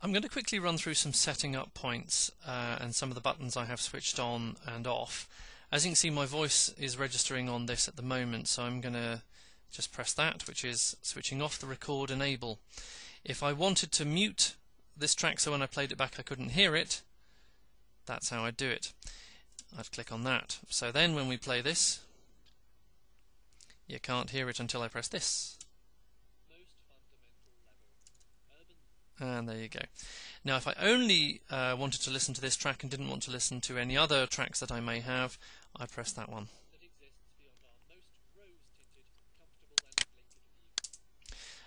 I'm going to quickly run through some setting up points and some of the buttons I have switched on and off. As you can see, my voice is registering on this at the moment, so I'm going to just press that, which is switching off the record enable. If I wanted to mute this track so when I played it back I couldn't hear it, that's how I'd do it. I'd click on that. So then when we play this, you can't hear it until I press this. And there you go. Now if I only wanted to listen to this track and didn't want to listen to any other tracks that I may have, I press that one.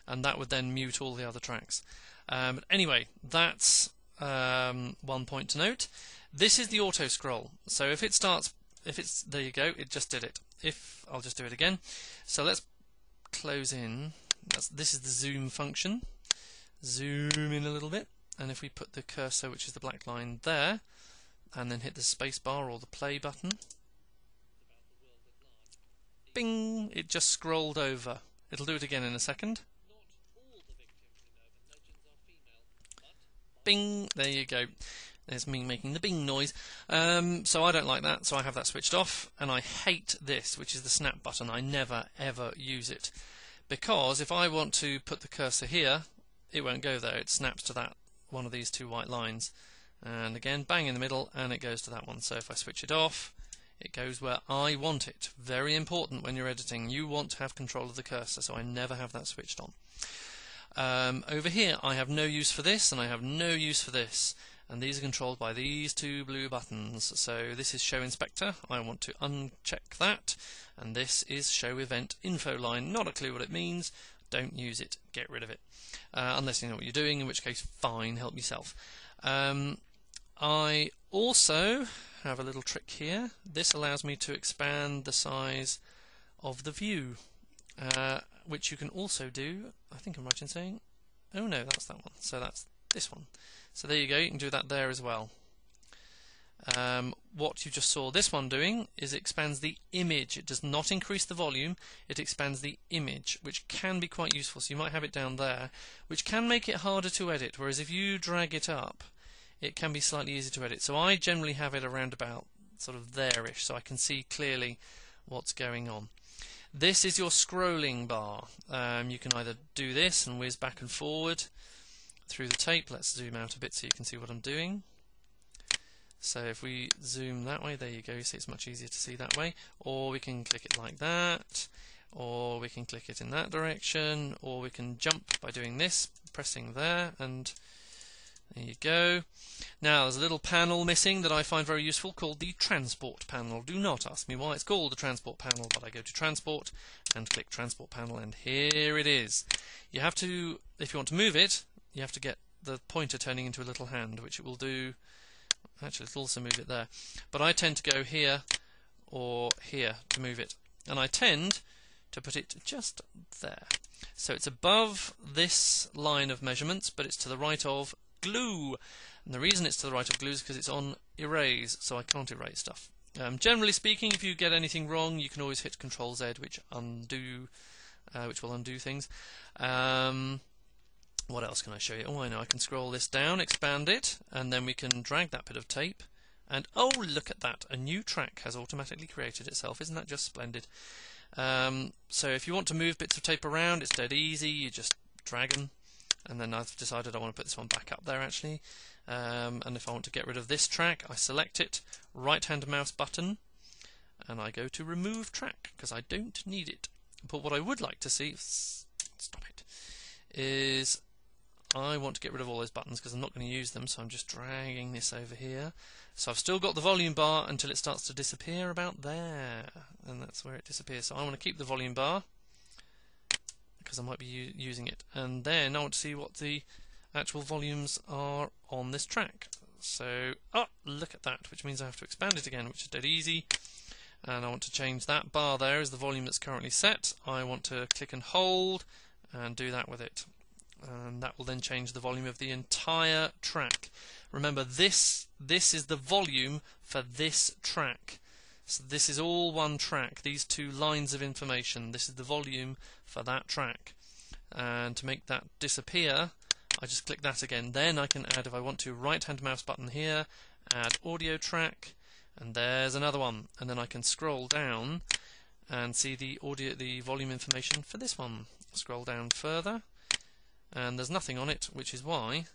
And that would then mute all the other tracks. Anyway, that's one point to note. This is the auto scroll. So if it starts, there you go, it just did it. I'll just do it again. So let's close in. This is the zoom function. Zoom in a little bit, and if we put the cursor, which is the black line, there, and then hit the space bar or the play button, bing, it just scrolled over. It'll do it again in a second. Bing, there you go. There's me making the bing noise. So I don't like that, so I have that switched off, and I hate this, which is the snap button. I never ever use it, because if I want to put the cursor here, it won't go there. It snaps to that one of these two white lines, and again bang in the middle and it goes to that one. So if I switch it off, it goes where I want it. Very important when you're editing, you want to have control of the cursor, so I never have that switched on. Over here I have no use for this and I have no use for this, and these are controlled by these two blue buttons. So this is show inspector, I want to uncheck that, and this is show event info line. Not a clue what it means, don't use it, get rid of it. Unless you know what you're doing, in which case fine, help yourself. I also have a little trick here. This allows me to expand the size of the view, which you can also do, I think I'm right in saying, oh no, that's that one, so that's this one. So there you go, you can do that there as well. What you just saw this one doing is it expands the image. It does not increase the volume, it expands the image, which can be quite useful. So you might have it down there, which can make it harder to edit, whereas if you drag it up, it can be slightly easier to edit. So I generally have it around about sort of there-ish, so I can see clearly what's going on. This is your scrolling bar. You can either do this and whiz back and forward through the tape. Let's zoom out a bit so you can see what I'm doing. So if we zoom that way, there you go, you see it's much easier to see that way. Or we can click it like that, or we can click it in that direction, or we can jump by doing this, pressing there, and there you go. Now there's a little panel missing that I find very useful called the transport panel. Do not ask me why it's called the transport panel, but I go to transport and click transport panel, and here it is. You have to, if you want to move it, you have to get the pointer turning into a little hand, which it will do. Actually, it'll also move it there. But I tend to go here or here to move it. And I tend to put it just there. So it's above this line of measurements, but it's to the right of glue. And the reason it's to the right of glue is because it's on erase, so I can't erase stuff. Generally speaking, if you get anything wrong, you can always hit Control Z, which will undo things. What else can I show you? Oh, I know, I can scroll this down, expand it, and then we can drag that bit of tape, and oh, look at that, a new track has automatically created itself. Isn't that just splendid? So if you want to move bits of tape around, it's dead easy. You just drag them, and then I've decided I want to put this one back up there actually. And if I want to get rid of this track, I select it, right-hand mouse button, and I go to remove track because I don't need it. But what I would like to see, stop it, is I want to get rid of all those buttons because I'm not going to use them, so I'm just dragging this over here. So I've still got the volume bar until it starts to disappear about there, and that's where it disappears. So I want to keep the volume bar because I might be using it, and then I want to see what the actual volumes are on this track. So, oh, look at that, which means I have to expand it again, which is dead easy. And I want to change that bar there as the volume that's currently set. I want to click and hold and do that with it, and that will then change the volume of the entire track. Remember, this is the volume for this track. So this is all one track, these two lines of information. This is the volume for that track. And to make that disappear, I just click that again. Then I can add, if I want to, right hand mouse button here, add audio track, and there's another one. And then I can scroll down and see the volume information for this one. Scroll down further, and there's nothing on it, which is why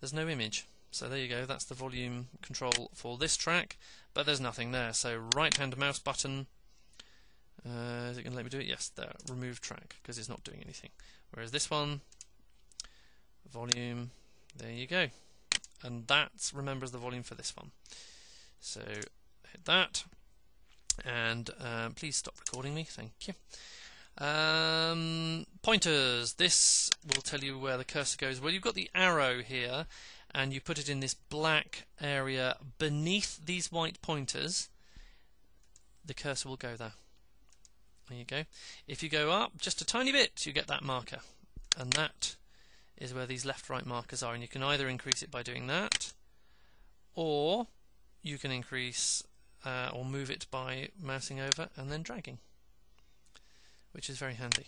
there's no image. So there you go, that's the volume control for this track, but there's nothing there. So right hand mouse button, is it going to let me do it? Yes, there, remove track, because it's not doing anything. Whereas this one, volume, there you go. And that remembers the volume for this one. So hit that, and please stop recording me, thank you. Pointers, this will tell you where the cursor goes. Well, you've got the arrow here, and you put it in this black area beneath these white pointers. The cursor will go there. There you go. If you go up just a tiny bit, you get that marker, and that is where these left-right markers are. And you can either increase it by doing that, or you can increase or move it by mousing over and then dragging, which is very handy.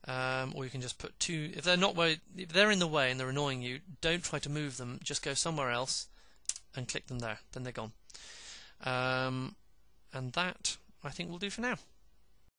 Or you can just put two. If they're in the way and they're annoying you, don't try to move them. Just go somewhere else and click them there. Then they're gone. And that, I think, will do for now.